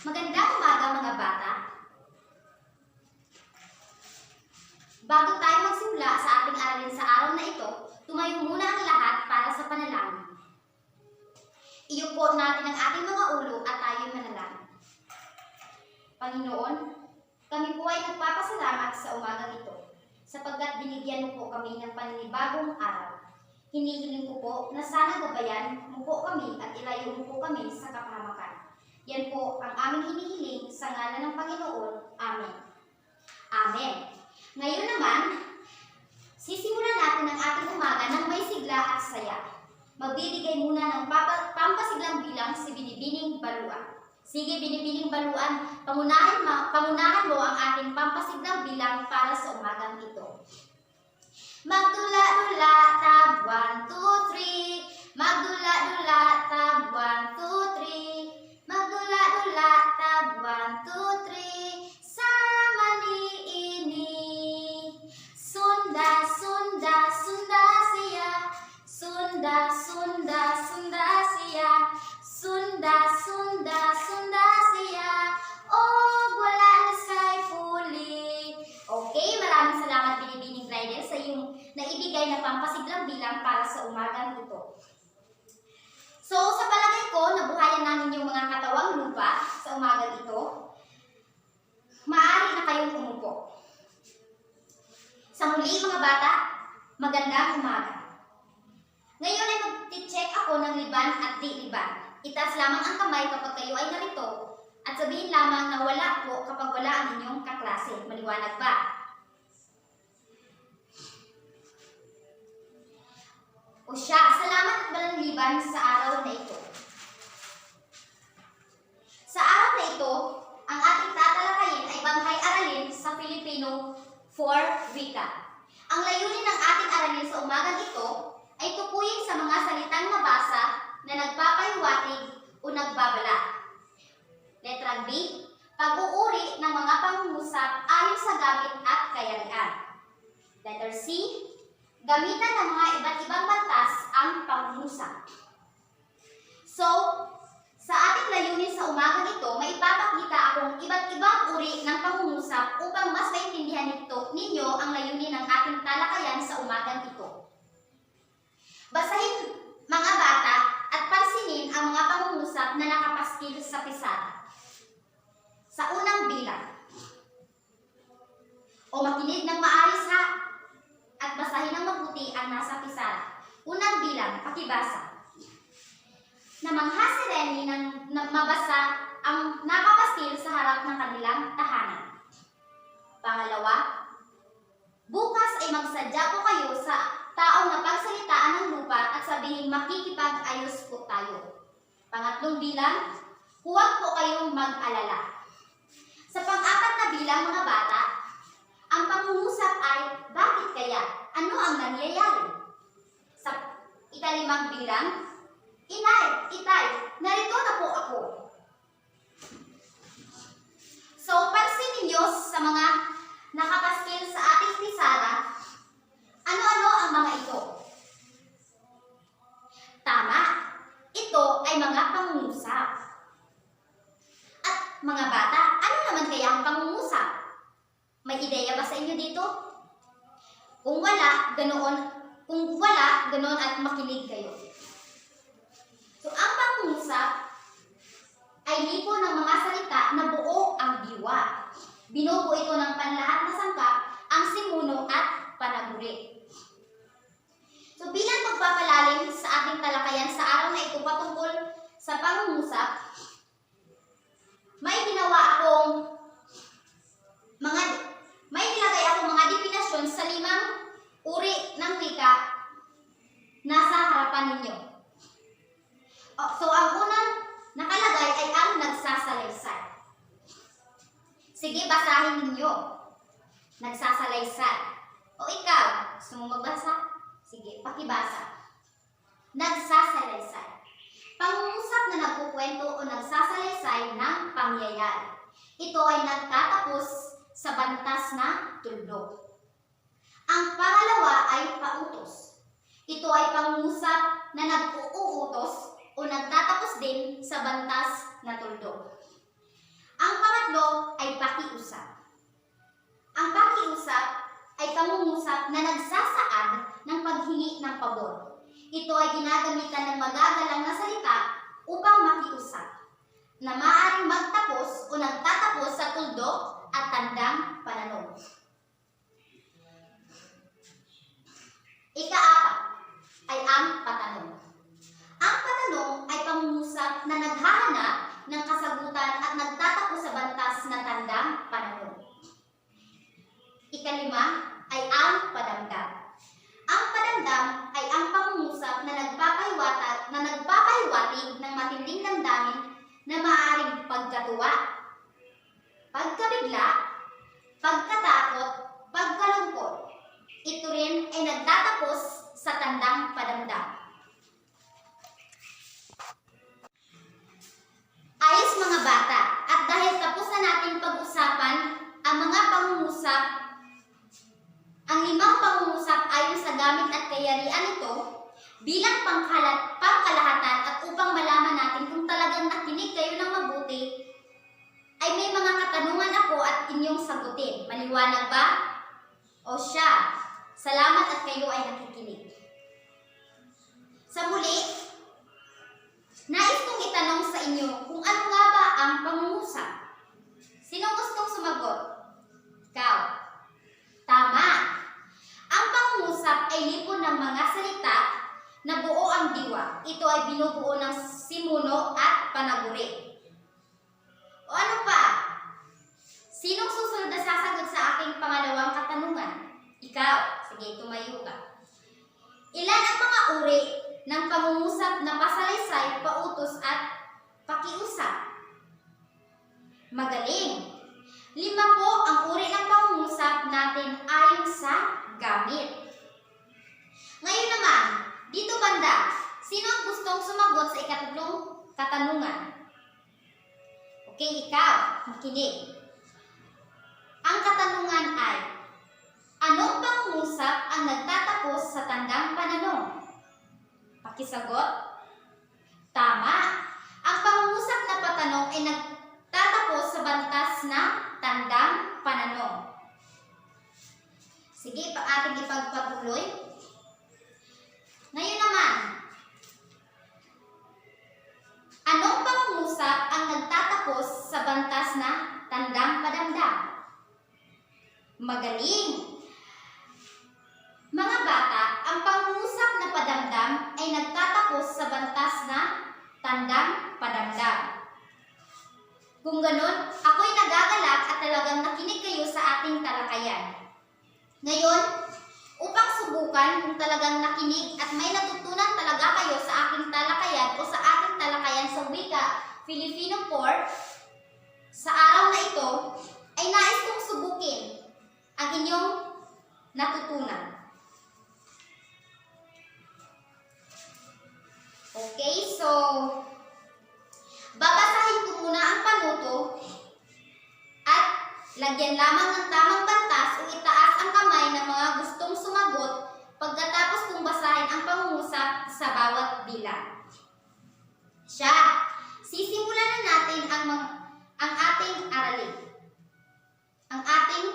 Magandang umaga mga bata. Bago tayo magsimula sa ating aralin sa araw na ito, tumayo muna ang lahat para sa panalangin. Iupo natin ang ating mga ulo at tayo'y manalangin. Panginoon, kami po ay nagpapasalamat sa umagang ito sapagkat binigyan mo po kami ng panibagong araw. Hinihiling ko po na sana gabayan mo po kami at ilayo mo po kami sa kapahamakan. Yan po ang aming hinihiling sa ngalan ng Panginoon. Amen. Amen. Ngayon naman, sisimulan natin ang ating umaga ng may sigla at saya. Magbibigay muna ng pampasiglang bilang si Binibining Baluan. Sige, Binibining Baluan, pamunahan mo ang ating pampasiglang bilang para sa umagang ito. Magdula-dula, tab, 1, 2, 3. Magdula-dula, tab, 1, 2, 3. Magdula-dula, tab, 1, 2, 3. Sama niini. Sunda, sunda, sunda siya. Sunda, sunda, sunda siya. Sunda, sunda, sunda siya. Oh, wala na sa'y puli. Okay, maraming salamat Binibining Rider sa iyong naibigay na pampasiglang bilang para sa umagang ito. So, sa palagay ko, nabuhayan namin yung mga katawang lupa sa umagang ito. Maaari na kayong umupo. Sa muli mga bata, magandang umaga. Ngayon ay mag-check ako ng liban at di liban. Itaas lamang ang kamay kapag kayo ay narito at sabihin lamang na wala po kapag wala ang inyong kaklase. Maliwanag ba? O siya, salamat at walang liban sa araw na ito. Sa araw na ito, ang ating tatalakayin ay bangkay aralin sa Filipino for Wika. Ang layunin ng ating aralin sa umagang ito ay tukuyin sa mga salitang nabasa na nagpapahiwatig o nagbabala. Letra B, pag-uuri ng mga pangungusap ayon sa gamit at kayarian. Letter C, gamitan ng mga iba't ibang batas ang pangungusap. So, sa ating layunin sa umagang ito, may ipapakita akong iba't ibang uri ng pangungusap upang mas maintindihan ninyo ang layunin ng ating talakayan sa umagang ito. Basahin mga bata at pansinin ang mga pangungusap na nakapaskil sa pisara. Sa unang bilang. O makinig ng maayos ha at basahin ng mabuti ang nasa pisara. Unang bilang, pakibasa. Namangha si Renny nang mabasa ang nakapaskil sa harap ng kanilang tahanan. Pangalawa, bukas ay magsadya po kayo sa taong napagsalitaan ng lupa at sabihin makikipag-ayos po tayo. Pangatlong bilang, huwag po kayong mag-alala. Sa pang-apat na bilang mga bata, ang pangungusap ay bakit kaya? Ano ang nangyayari? Sa ikalimang bilang, Inay, Itay, narito na po ako. So, pansin ninyo sa mga nakapaskil sa ating pisara, ano-ano ang mga ito? Tama, ito ay mga pangungusap. At mga bata, ano naman kaya ang pangungusap? May ideya ba sa inyo dito? Kung wala, ganoon at makinig kayo. So, ang pangungusap ay lipo ng mga salita na buo ang diwa. Binubuo ito ng panlahat na sangkap, ang simuno at panaguri. So, bilang pagpapalalim sa ating talakayan sa araw na ito patungkol sa pangungusap, may nilagay akong mga definasyon sa 5 uri ng wika nasa harapan ninyo. So, ang unang nakalagay ay ang nagsasalaysay. Sige, basahin ninyo. Nagsasalaysay. O ikaw, gusto mo magbasa? Sige, pakibasa. Nagsasalaysay. Pangungusap na nagkukwento o nagsasalaysay ng pangyayari. Ito ay nagtatapos sa bantas na tuldok. Ang pangalawa ay pautos. Ito ay pangungusap na nag-uuutos o nagtatapos din sa bantas na tuldok. pakiusap. Ang pakiusap ay pangungusap na nagsasaad ng paghingi ng pabor. Ito ay ginagamitan ng magagalang na salita upang makiusap, na maaaring magtapos o nagtatapos sa tuldok at tandang pananaw. Ika-apat ay ang patanong. Ang patanong ay pangungusap na naghahanap ng kasagutan at nagtatapos sa bantas na tandang pananaw. Ika-lima ay ang padamdam. Ang padamdam ay ang pangungusap na nagpapahiwatig ng matinding damdamin na maaaring pagkatuwa, pagkabigla, pagkatakot, pagkalungkot. Ito rin ay nagtatapos sa tandang padamdam. Ayos mga bata, at dahil tapos na nating pag-usapan ang mga pangungusap, ang 5 pangungusap ayon sa gamit at kayarian nito bilang pangkalahatan at upang malaman natin kung talagang nakinig kayo ng mabuti, ay may mga katanungan ako at inyong sagutin. Maliwanag ba? O siya, salamat at kayo ay nakikinig. Sa muli, nais kong itanong sa inyo kung ano nga ba ang pangungusap. Sino gustong sumagot? Ikaw. Tama. Ang pangungusap ay lipon ng mga salita na buo ang diwa. Ito ay binubuo ng simuno at panaguri. O ano pa? Sinong susunod na sasagot sa aking pangalawang katanungan? Ikaw. Sige, tumayo ka. Ilan ang mga uri ng pangungusap na pasalaysay, pautos at pakiusap? Magaling! 5 po ang uri ng pangungusap natin ayon sa gamit. Ngayon naman, dito banda, sino ang gustong sumagot sa ikatlong katanungan? Okay, ikaw, makinig. Ang katanungan ay, anong pangungusap ang nagtatapos sa tandang pananong? Pakisagot? Tama. Ang pangungusap na patanong ay nagtatapos sa bantas na tandang pananong. Sige, ating ipagpatuloy. Ngayon naman, anong pangungusap ang nagtatapos sa bantas na tandang padamdam? Magaling! Mga bata, ang pangungusap na padamdam ay nagtatapos sa bantas na tandang padamdam. Kung ganun, ako'y nagagalak at talagang nakinig kayo sa ating talakayan. Ngayon, upang subukan kung talagang nakinig at may natutunan talaga kayo sa aking talakayan o sa ating talakayan sa wika Filipino 4, sa araw na ito, ay nais kong subukin ang inyong natutunan. Okay, so babasahin ko muna ang panuto at lagyan lamang ng tamang bantas o itaas ang kamay ng mga gustong sumagot pagkatapos kong basahin ang pangungusap sa bawat bilang. Siya, sisimulan na natin ang ating aralin. Ang ating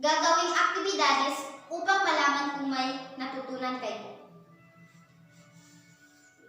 gagawing aktibidades upang malaman kung may natutunan kayo.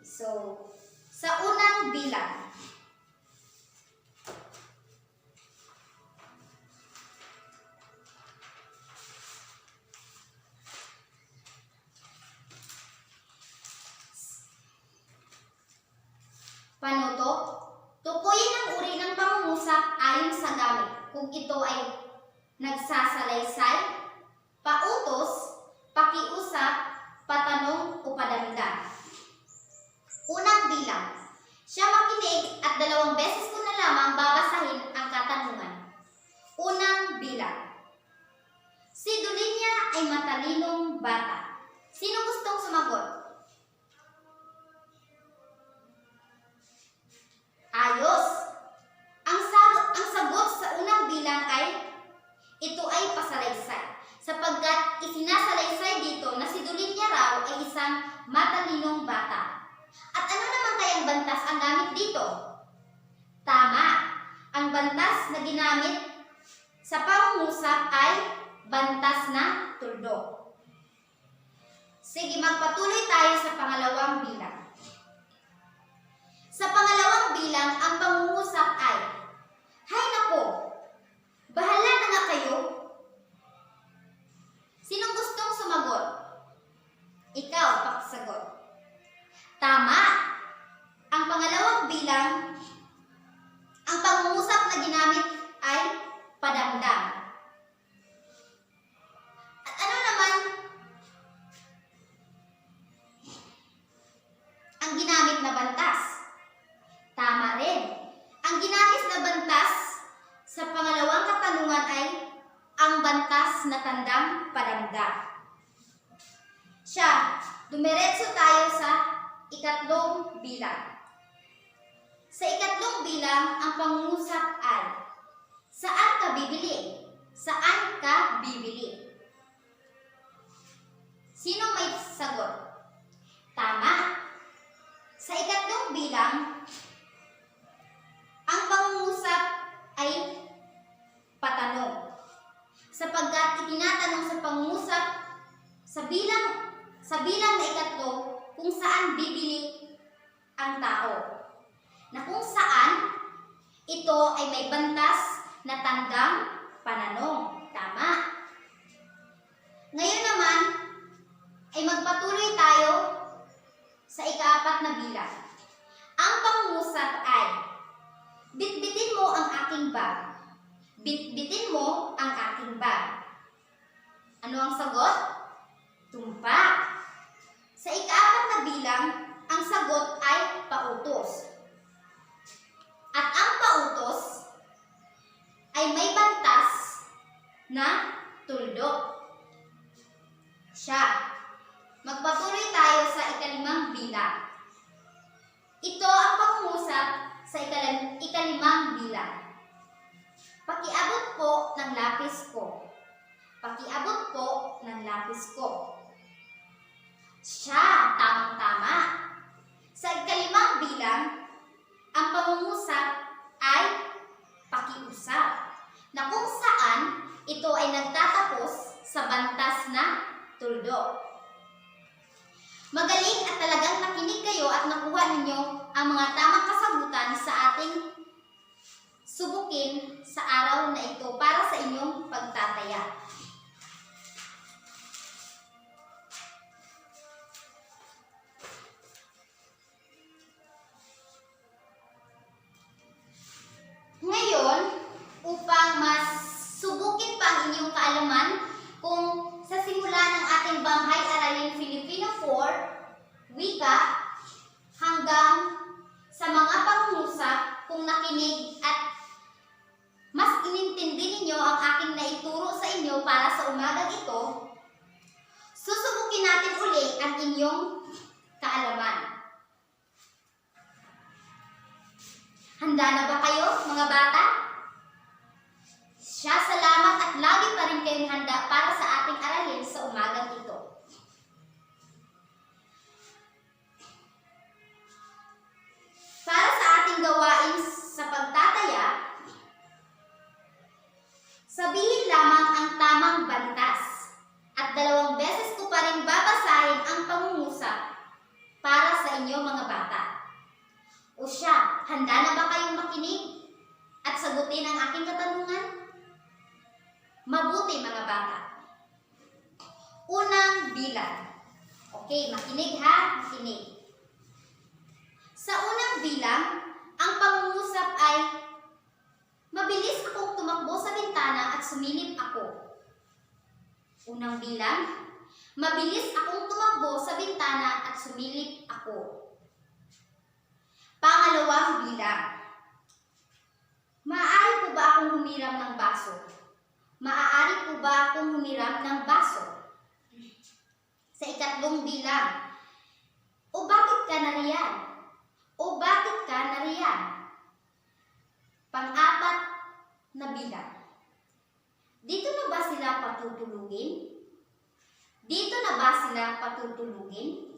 So, sa unang bilang, panuto, tukuyin ang uri ng pangungusap ayon sa gamit kung ito ay nagsasalaysay, pautos, pakiusap, patanong o padamdam. Unang bilang, siya makinig at 2 beses ko na lamang babasahin ang katanungan. Unang bilang, si Dulinya ay matalinong bata. Sino gustong sumagot? Ayos! Ang sagot sa unang bilang ay, ito ay pasalaysay, sapagkat isinasalaysay dito na si Dulinya raw ay isang matalinong bata. At ano naman kayang bantas ang gamit dito? Tama! Ang bantas na ginamit sa pangungusap ay bantas na tuldok. Sige, magpatuloy tayo sa pangalawang bilang. Sa pangalawang bilang, ang pangungusap ay, "Hay nako, bahala na nga kayo." Sinong gustong sumagot? Ikaw, pakisagot. Tama! Ang pangalawang bilang, ang pangungusap na ginamit ay padamdam. At ano naman ang ginamit na bantas? Tama rin. Ang ginamit na bantas sa pangalawang katanungan ay ang bantas na tandang padamdam. Siya, dumiretso tayo sa ikatlong bilang. Sa ikatlong bilang, ang pangungusap ay, saan ka bibili? Saan ka bibili? Sino may sagot? Tama. Sa ikatlong bilang, ang pangungusap ay patanong. Sapagkat itinatanong sa pangungusap sa bilang na ikatlo kung saan bibili ang tao. Na kung saan ito ay may bantas na tandang pananong. Tama. Ngayon naman ay magpatuloy tayo sa ikaapat na bilang. Ang pangungusap ay, bitbitin mo ang aking bag. Bitbitin mo ang aking bag. Ano ang sagot? Tumpak. Sa ikaapat na bilang, ang sagot ay pautos. At ang pautos ay may bantas na tuldok. Siya. Magpatuloy tayo sa ikalimang bilang. Ito ang pangungusap sa ikalimang bilang. Pakiabot po ng lapis ko. Pakiabot po ng lapis ko. Siya, tamang-tama. Sa ikalimang bilang, ang pangungusap ay pakiusap, na kung saan ito ay nagtatapos sa bantas na tuldok. Magaling at talagang nakinig kayo at nakuha ninyo ang mga tamang kasagutan sa ating subukin sa araw na ito para sa inyong pagtataya. Ngayon, upang mas subukin pa ang inyong kaalaman kung sa simula ng ating Banghay Aralin Filipino 4, wika, hanggang sa mga pangungusap, kung nakinig at mas inintindi ninyo ang aking naituro sa inyo para sa umagang ito, susubukin natin uli ang inyong kaalaman. Handa na ba kayo, mga bata? Siya, salamat at lagi pa rin kayong handa para sa ating aralin sa umagang ito. Para sa ating gawain sa pagtataya, sabihin lamang ang tamang bantas at 2 beses ko pa rin babasahin ang pangungusap para sa inyo, mga bata. O siya, handa na ba kayong makinig at sagutin ang aking katanungan? Mabuti, mga bata. Unang bilang. Okay, makinig ha, makinig. Sa unang bilang, ang pangungusap ay, mabilis akong tumakbo sa bintana at sumilip ako. Unang bilang, mabilis akong tumakbo sa bintana at sumilip ako. Pangalawang bilang. Maaari po ba akong humiram ng baso? Maaari po ba akong humiram ng baso? Sa ikatlong bilang. O bakit ka nariyan? O bakit ka nariyan? Pang-apat na bilang. Dito na ba sila patutulugin? Dito na ba sila patutulugin?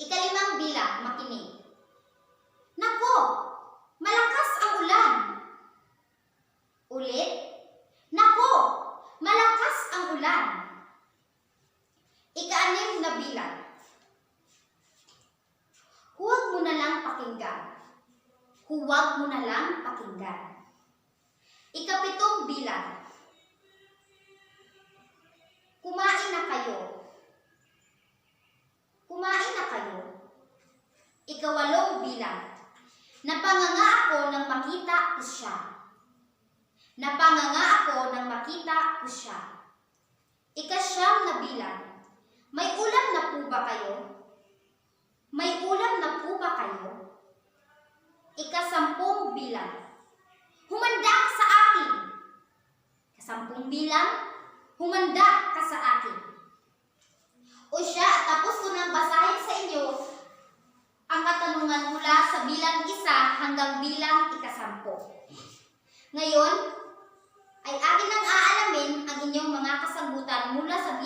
Ikalimang bilang, makinig. Nako, malakas ang ulan. mo na lang pakinggan. Huwag mo na lang pakinggan. Ikapitong bilang. Kumain na kayo. Kumain na kayo. Ikawalong bilang. Napanganga ako nang makita ko siya. Napanganga ako nang makita ko siya. Ikasyam na bilang. May ulam na po ba kayo? May ulam na po ba kayo? Ikasampung bilang. Humanda ka sa akin. Ikasampung bilang. Humanda ka sa akin. O siya, tapos ko nang basahin sa inyo ang katanungan mula sa bilang 1 hanggang bilang 10. Ngayon, ay akin nang aalamin ang inyong mga kasagutan mula sa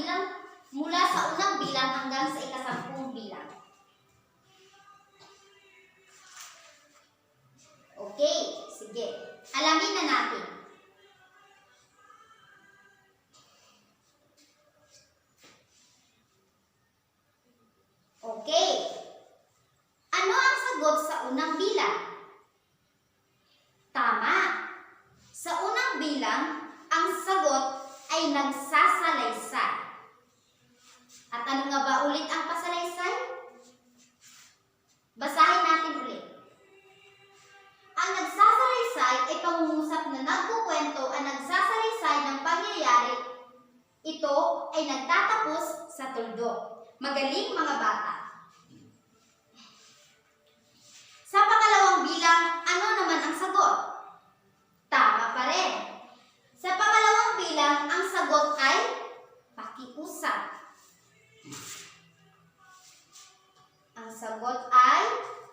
unang bilang hanggang sa 10 bilang. Okay, sige. Alamin na natin. Okay. Ano ang sagot sa unang bilang? Tama. Sa unang bilang, ang sagot ay nagsasalaysay. At ano nga ba ulit ang pasalaysay? Basahin natin ulit. Ang nagsasalaysay ay pangungusap na nagkukwento ang nagsasalaysay ng pangyayari. Ito ay nagtatapos sa tuldok. Magaling mga bata. Sa pangalawang bilang, ano naman ang sagot? Tama pa rin. Sa pangalawang bilang, ang sagot ay pakiusap. Ang sagot ay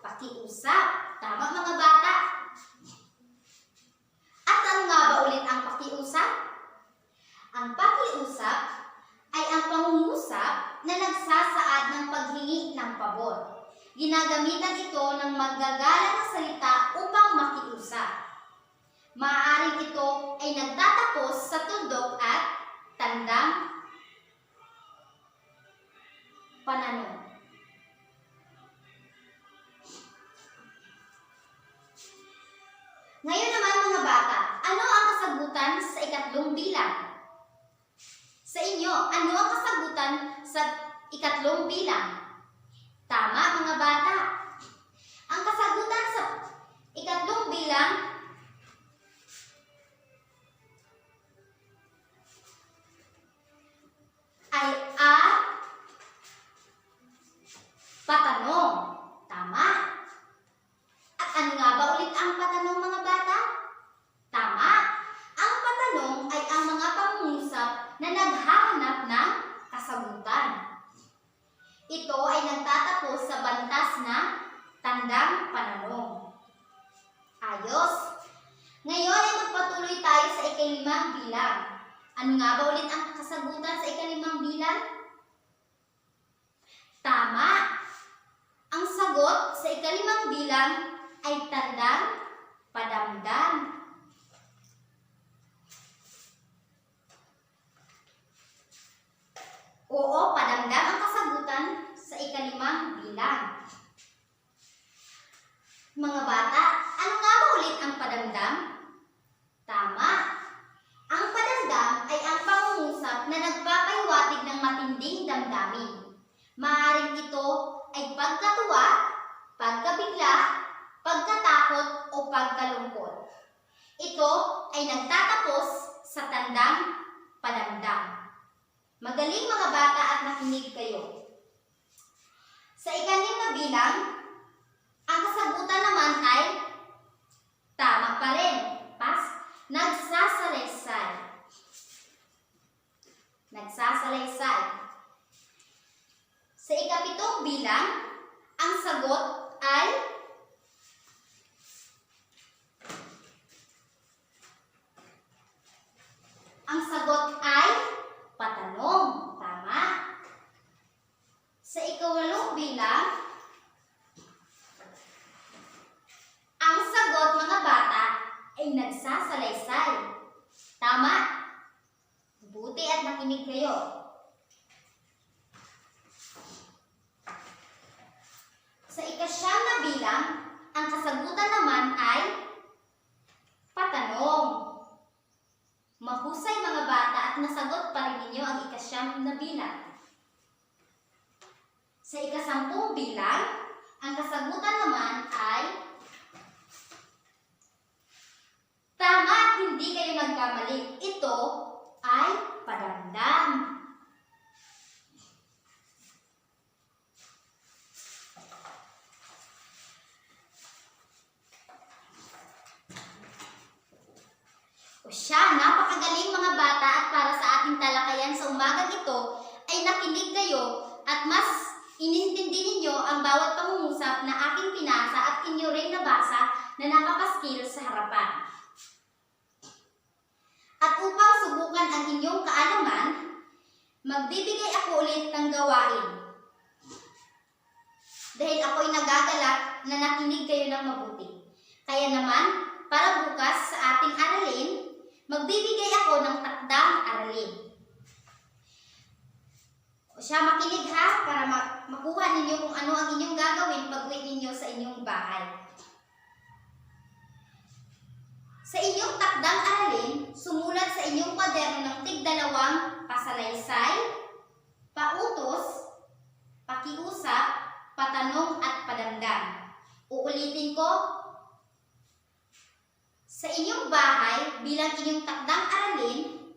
pakiusap. Tama mga bata. At ano nga ba ulit ang pakiusap? Ang pakiusap ay ang pangungusap na nagsasaad ng paghingi ng pabor. Ginagamitan ito ng magagalang na salita upang makiusap. Maaaring ito ay nagtatapos sa tuldok at tandang pananong. Ngayon naman mga bata, ano ang kasagutan sa ikatlong bilang? Sa inyo, ano ang kasagutan sa ikatlong bilang? Tama mga bata. Ang kasagutan sa ikatlong bilang ay patanong. Tama. At ano nga ba ulit ang patanong mga bata? Tama. Ang patanong ay ang mga pangungusap na naghahanap ng kasagutan. Ito ay nagtatapos sa bantas na tandang pananong. Ayos. Ngayon ay magpatuloy tayo sa ikalimang bilang. Ano nga ba ulit ang kasagutan sa ikalimang bilang? Tama. Ang sagot sa ikalimang bilang ay tandang padamdam. Oo, padamdam ang kasagutan sa ikalimang bilang. Mga bata, ano nga ba ulit ang padamdam? Tama. Ang padamdam ay ang pangungusap na nagpapahiwatig ng matinding damdamin. Maaaring ito ay pagkatuwa, pagkabigla, pagkatakot o pagkalungkot. Ito ay nagtatapos sa tandang padamdam. Magaling mga bata at nakinig kayo. Sa ikalim na bilang, ang kasagutan naman ay tama pa rin. Nagsasalaysay. Nagsasalaysay. Sa ikapitong bilang, ang sagot ay patanong. Tama. Sa ikawalong bilang, ang sagot mga bata ay nagsasalaysay. Tama. Buti at nakinig kayo. Sa ikasyam na bilang, na bilang. Sa ika-10 bilang, ang kasagutan naman ay tama at hindi kayo nagkamali. Ito ay padamdam. O siya, napakagaling mga bata, at para sa ating talakayan sa umagang ito ay nakinig kayo at mas inintindi ninyo ang bawat pangungusap na aking pinasa at inyo rin nabasa na nakapaskil sa harapan. At upang subukan ang inyong kaalaman, magbibigay ako ulit ng gawain. Dahil ako'y nagagalak na nakinig kayo ng mabuti. Kaya naman, para bukas sa ating aralin, magbibigay ako ng takdang aralin. O siya, makinig ha, para makuha ninyo kung ano ang inyong gagawin pag-uwi ninyo sa inyong bahay. Sa inyong takdang aralin, sumulat sa inyong kwaderno ng tig-2 pasalaysay, pautos, pakiusap, patanong at padamdam. Uulitin ko, sa inyong bahay bilang inyong takdang aralin,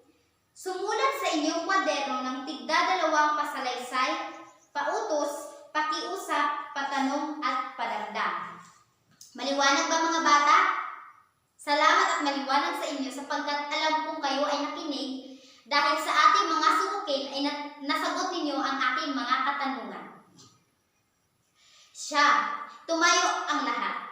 sumulat sa inyong kwaderno ng tig-2 pasalaysay, pautos, pakiusap, patanong at padamdam. Maliwanag ba mga bata? Salamat at maliwanag sa inyo sapagkat alam kong kayo ay nakinig dahil sa ating mga sukukin ay nasagot ninyo ang aking mga katanungan. Siya, tumayo ang lahat.